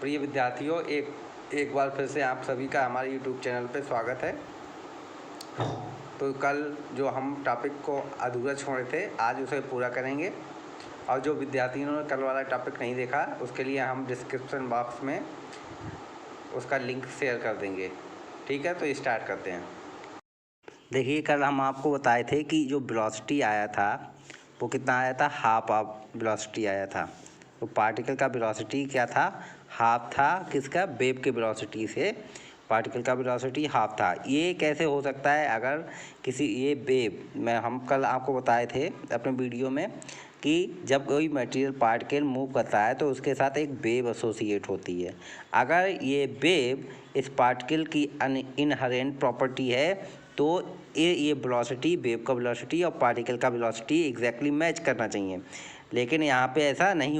प्रिय विद्यार्थियों, एक बार फिर से आप सभी का हमारे यूट्यूब चैनल पर स्वागत है। तो कल जो हम टॉपिक को अधूरा छोड़े थे, आज उसे पूरा करेंगे। और जो विद्यार्थियों ने कल वाला टॉपिक नहीं देखा, उसके लिए हम डिस्क्रिप्शन बॉक्स में उसका लिंक शेयर कर देंगे। ठीक है, तो स्टार्ट करते हैं। देखिए, कल हम आपको बताए थे कि जो वेलोसिटी आया था वो कितना आया था, हाफ ऑफ वेलोसिटी आया था। तो पार्टिकल का वेलोसिटी क्या था, हाफ था। किसका, वेव के वेलोसिटी से पार्टिकल का वेलोसिटी हाफ था। ये कैसे हो सकता है, अगर किसी ये वेव हम कल आपको बताए थे अपने वीडियो में कि जब कोई मटेरियल पार्टिकल मूव करता है तो उसके साथ एक वेव एसोसिएट होती है। अगर ये वेव इस पार्टिकल की इनहेरेंट प्रॉपर्टी है तो ये वेलोसिटी, वेव का वेलोसिटी और पार्टिकल का वेलोसिटी एग्जैक्टली मैच करना चाहिए। लेकिन यहाँ पे ऐसा नहीं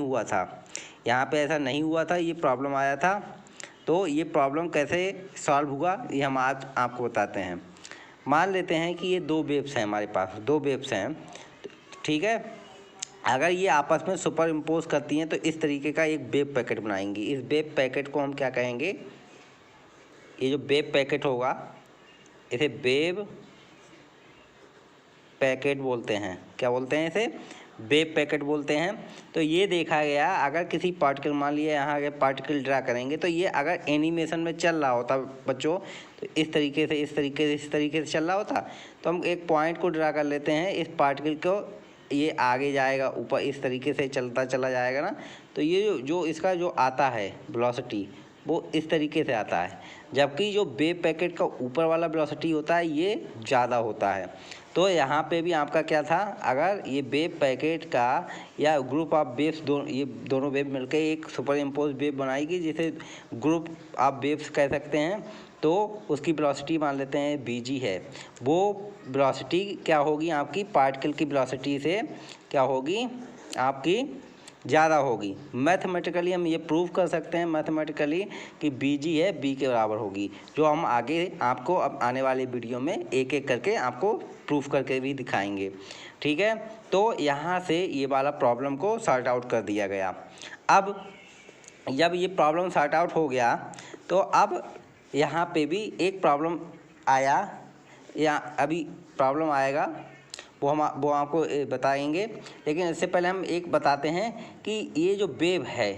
हुआ था, ये प्रॉब्लम आया था। तो ये प्रॉब्लम कैसे सॉल्व हुआ, ये हम आज आपको बताते हैं। मान लेते हैं कि ये दो वेव्स हैं, हमारे पास दो वेव्स हैं, ठीक है। अगर ये आपस में सुपर इम्पोज करती हैं तो इस तरीके का एक वेव पैकेट बनाएंगी। इस वेव पैकेट को हम क्या कहेंगे, ये जो वेव पैकेट होगा इसे वेव पैकेट बोलते हैं। क्या बोलते हैं इसे, वेव पैकेट बोलते हैं। तो ये देखा गया, अगर किसी पार्टिकल, मान लिया यहाँ अगर पार्टिकल ड्रा करेंगे तो ये अगर एनिमेशन में चल रहा होता बच्चों, तो इस तरीके से चल रहा होता। तो हम एक पॉइंट को ड्रा कर लेते हैं, इस पार्टिकल को, ये आगे जाएगा ऊपर, इस तरीके से चलता चला जाएगा ना। तो ये जो इसका जो आता है वेलोसिटी, वो इस तरीके से आता है। जबकि जो वेव पैकेट का ऊपर वाला वेलोसिटी होता है ये ज़्यादा होता है। तो यहाँ पे भी आपका क्या था, अगर ये वेव पैकेट का या ग्रुप ऑफ वेव्स, ये दोनों वेव मिलकर एक सुपर इम्पोज वेव बनाएगी, जिसे ग्रुप ऑफ वेव्स कह सकते हैं। तो उसकी वेलोसिटी मान लेते हैं vg है। वो वेलोसिटी क्या होगी आपकी, पार्टिकल की वेलोसिटी से क्या होगी, आपकी ज़्यादा होगी। मैथमेटिकली हम ये प्रूव कर सकते हैं मैथमेटिकली कि vg है v के बराबर होगी, जो हम आगे आपको अब आने वाले वीडियो में एक एक करके आपको प्रूफ करके भी दिखाएंगे। ठीक है, तो यहाँ से ये वाला प्रॉब्लम को सॉर्ट आउट कर दिया गया। अब जब ये प्रॉब्लम सॉर्ट आउट हो गया तो अब यहाँ पे भी एक प्रॉब्लम आया, या अभी प्रॉब्लम आएगा, वो आपको बताएंगे। लेकिन इससे पहले हम एक बताते हैं कि ये जो वेव है,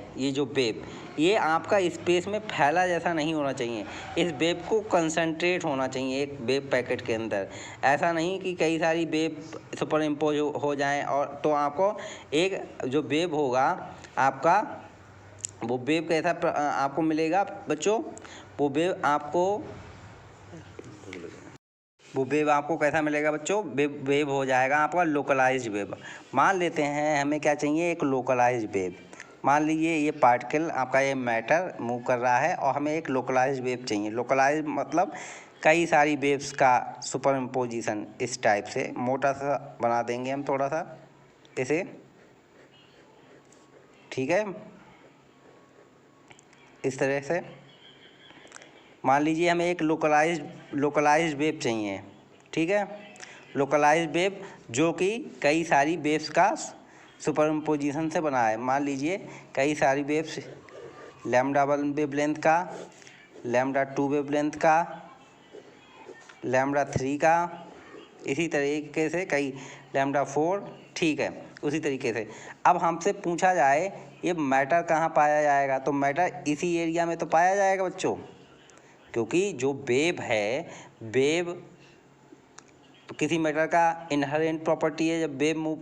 ये आपका स्पेस में फैला जैसा नहीं होना चाहिए। इस वेव को कंसंट्रेट होना चाहिए एक वेव पैकेट के अंदर। ऐसा नहीं कि कई सारी वेव सुपर इम्पोज हो जाएं, और तो आपको एक जो वेव होगा आपका, वो वेव कैसा आपको मिलेगा बच्चों, वो वेव आपको कैसा मिलेगा बच्चों, वेव हो जाएगा आपका लोकलाइज्ड वेव। मान लेते हैं हमें क्या चाहिए, एक लोकलाइज्ड वेव। मान लीजिए ये पार्टिकल आपका, ये मैटर मूव कर रहा है और हमें एक लोकलाइज्ड वेव चाहिए। लोकलाइज्ड मतलब कई सारी वेव्स का सुपर इम्पोजिशन, इस टाइप से मोटा सा बना देंगे हम थोड़ा सा इसे, ठीक है। इस तरह से मान लीजिए हमें एक लोकलाइज्ड वेव चाहिए, ठीक है। लोकलाइज्ड वेव जो कि कई सारी वेव्स का सुपर इम्पोजिशन से बना है। मान लीजिए कई सारी वेव्स, λ1 वेवलेंथ का, λ2 वेवलेंथ का, λ3 का, इसी तरीके से कई λ4, ठीक है। उसी तरीके से अब हमसे पूछा जाए ये मैटर कहाँ पाया जाएगा, तो मैटर इसी एरिया में तो पाया जाएगा बच्चों, क्योंकि जो वेव है, वेव तो किसी मैटर का इनहेरेंट प्रॉपर्टी है। जब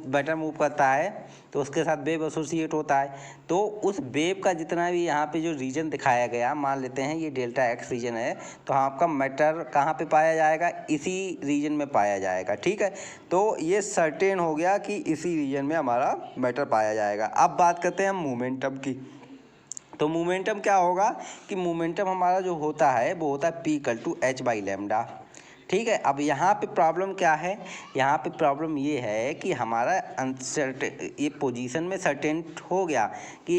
मैटर मूव करता है तो उसके साथ वेव एसोसिएट होता है। तो उस वेव का जितना भी यहाँ पे जो रीजन दिखाया गया, मान लेते हैं ये डेल्टा एक्स रीजन है, तो आपका मैटर कहाँ पे पाया जाएगा, इसी रीजन में पाया जाएगा, ठीक है। तो ये सर्टेन हो गया कि इसी रीजन में हमारा मैटर पाया जाएगा। अब बात करते हैं हम मोमेंटम की। तो मोमेंटम क्या होगा कि मोमेंटम हमारा जो होता है वो होता है p=h/λ, ठीक है। अब यहाँ पे प्रॉब्लम क्या है, यहाँ पे प्रॉब्लम ये है कि हमारा ये पोजीशन में सर्टेन हो गया कि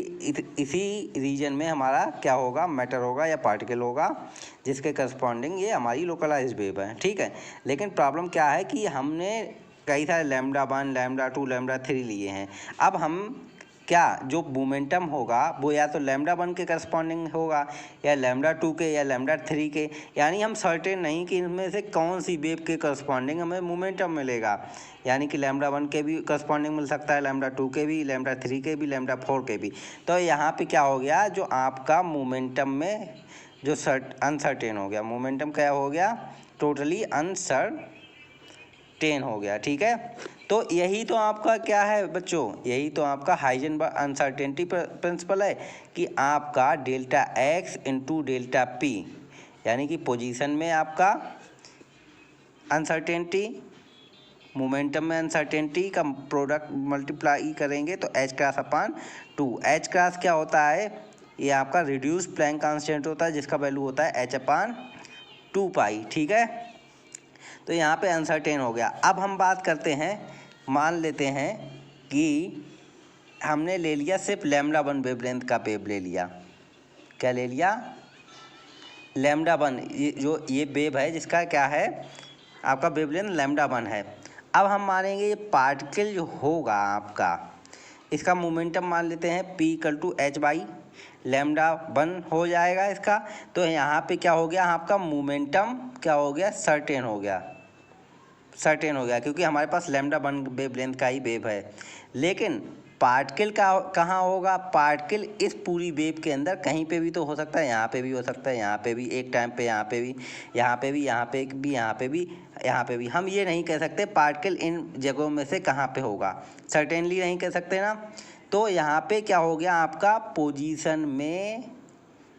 इसी रीजन में हमारा क्या होगा, मैटर होगा या पार्टिकल होगा, जिसके करस्पॉन्डिंग ये हमारी लोकलाइज्ड वेव है, ठीक है। लेकिन प्रॉब्लम क्या है कि हमने कई सारे λ1, λ2, λ3 लिए हैं। अब हम क्या जो मोमेंटम होगा वो या तो लैम्डा 1 के करस्पॉन्डिंग होगा या लैम्डा 2 के या लैम्डा 3 के, यानी हम सर्टेन नहीं कि इनमें से कौन सी वेव के करस्पॉन्डिंग हमें मोमेंटम मिलेगा। यानी कि लैम्डा 1 के भी करस्पॉन्डिंग मिल सकता है, लैम्डा 2 के भी, लैम्डा 3 के भी, लैम्डा 4 के भी। तो यहाँ पे क्या हो गया, जो आपका मोमेंटम में जो अनसर्टेन हो गया, मोमेंटम क्या हो गया, टोटली अनसर्टेन हो गया। ठीक है, तो यही तो आपका क्या है बच्चों, यही तो आपका हाइजेनबर्ग अनसर्टेनिटी प्रिंसिपल है कि आपका delta x into delta P, यानी कि पोजीशन में आपका अनसर्टेनिटी, मोमेंटम में अनसर्टेनिटी का प्रोडक्ट मल्टीप्लाई करेंगे तो एच क्रॉस अपान 2। एच क्रॉस क्या होता है, ये आपका रिड्यूस प्लैंक कांस्टेंट होता है जिसका वैल्यू होता है एच अपान 2 पाई। ठीक है, तो यहाँ पे अनसर्टेन हो गया। अब हम बात करते हैं, मान लेते हैं कि हमने ले लिया सिर्फ लैम्डा 1 वेवलेंथ का वेव ले लिया। क्या ले लिया, लैम्डा 1, ये वेव है जिसका क्या है आपका वेवलेंथ लैम्डा 1 है। अब हम मानेंगे ये पार्टिकल जो होगा आपका, इसका मोमेंटम मान लेते हैं P equal to h by lambda 1 हो जाएगा इसका। तो यहाँ पे क्या हो गया, आपका मोमेंटम क्या हो गया, सर्टेन हो गया, सर्टेन हो गया, क्योंकि हमारे पास लैम्डा 1 वेवलेंथ का ही वेव है। लेकिन पार्टिकल का कहाँ होगा, पार्टिकल इस पूरी वेव के अंदर कहीं पे भी तो हो सकता है, यहाँ पे भी हो सकता है, यहाँ पे भी एक टाइम पे, यहाँ पे भी, यहाँ पे भी, यहाँ पे भी, यहाँ पे भी, यहाँ पे भी। हम ये नहीं कह सकते पार्टिकल इन जगहों में से कहाँ पे होगा, सर्टेनली नहीं कह सकते ना। तो यहाँ पे क्या हो गया आपका पोजीशन में,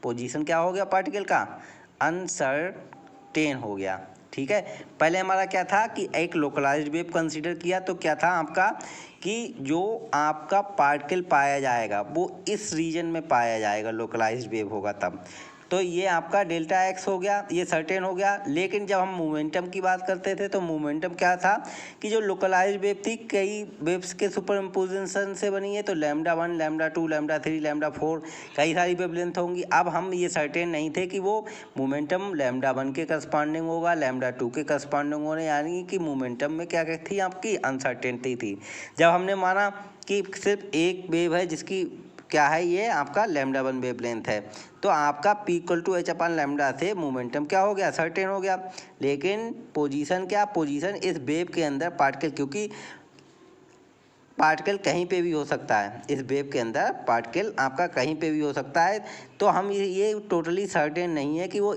पोजीशन क्या हो गया पार्टिकल का, अनसर्टेन हो गया। ठीक है, पहले हमारा क्या था कि एक लोकलाइज्ड वेव कंसीडर किया, तो क्या था आपका कि जो आपका पार्टिकल पाया जाएगा वो इस रीजन में पाया जाएगा, लोकलाइज्ड वेव होगा तब। तो ये आपका डेल्टा एक्स हो गया, ये सर्टेन हो गया। लेकिन जब हम मोमेंटम की बात करते थे तो मोमेंटम क्या था कि जो लोकलाइज्ड वेव थी कई वेव्स के सुपर इम्पोजिशन से बनी है, तो लैम्डा 1, लैम्डा 2, लैम्डा 3, लैम्डा 4 कई सारी वेवलेंथ होंगी। अब हम ये सर्टेन नहीं थे कि वो मोमेंटम लैम्डा 1 के करस्पॉन्डिंग होगा, लैम्डा 2 के करस्पॉन्डिंग होने, यानी कि मोमेंटम में क्या थी आपकी अनसर्टेनिटी थी। जब हमने माना कि सिर्फ एक वेव है जिसकी क्या है, ये आपका लैम्डा 1 वेवलेंथ है, तो आपका P equal to h upon lambda से मोमेंटम क्या हो गया, सर्टेन हो गया। लेकिन पोजीशन क्या, पोजीशन इस वेव के अंदर पार्टिकल, क्योंकि पार्टिकल कहीं पे भी हो सकता है, इस वेव के अंदर पार्टिकल आपका कहीं पे भी हो सकता है। तो हम ये टोटली सर्टेन नहीं है कि वो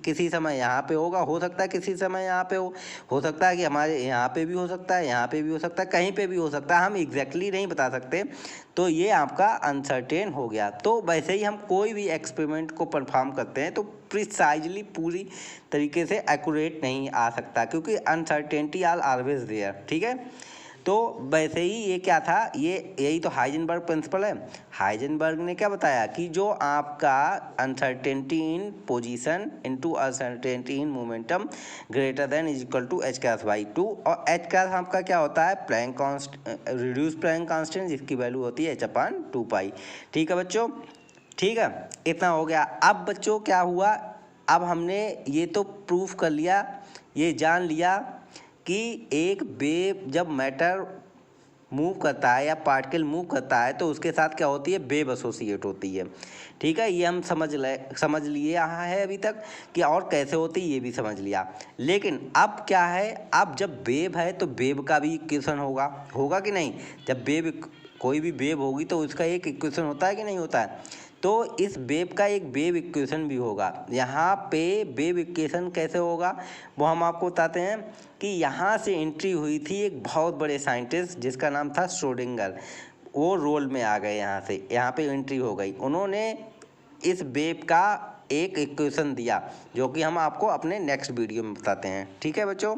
किसी समय यहाँ पे होगा, हो सकता है किसी समय यहाँ पे हो सकता है कि हमारे यहाँ पे भी हो सकता है, यहाँ पे भी हो सकता है, कहीं पे भी हो सकता है, हम एग्जैक्टली नहीं बता सकते। तो ये आपका अनसर्टेन हो गया। तो वैसे ही हम कोई भी एक्सपेरिमेंट को परफॉर्म करते हैं तो प्रिसाइजली पूरी तरीके से एक्यूरेट नहीं आ सकता, क्योंकि अनसर्टेनिटी आर ऑलवेज देयर। ठीक है, तो वैसे ही ये क्या था, ये यही तो हाइजेनबर्ग प्रिंसिपल है। हाइजेनबर्ग ने क्या बताया कि जो आपका uncertainty in position into uncertainty in momentum greater than is equal to h cross by 2, और एच क्रॉस आपका क्या होता है, Planck constant, reduce Planck constant, जिसकी वैल्यू होती है एच अपान 2 पाई। ठीक है बच्चों, ठीक है, इतना हो गया। अब बच्चों क्या हुआ, अब हमने ये तो प्रूफ कर लिया, ये जान लिया कि एक वेव जब मैटर मूव करता है या पार्टिकल मूव करता है तो उसके साथ क्या होती है, वेव एसोसिएट होती है। ठीक है, ये हम समझ लिए यहाँ है अभी तक कि और कैसे होती है ये भी समझ लिया। लेकिन अब क्या है, अब जब वेव है तो वेव का भी इक्वेशन होगा कि नहीं। जब वेव, कोई भी वेव होगी तो उसका एक इक्वेशन होता है कि नहीं होता है। तो इस वेव का एक वेव इक्वेशन भी होगा। यहाँ पे वेव इक्वेशन कैसे होगा वो हम आपको बताते हैं कि यहाँ से एंट्री हुई थी एक बहुत बड़े साइंटिस्ट जिसका नाम था श्रोडिंगर। वो रोल में आ गए, यहाँ पे एंट्री हो गई। उन्होंने इस वेव का एक इक्वेशन दिया जो कि हम आपको अपने नेक्स्ट वीडियो में बताते हैं। ठीक है बच्चों।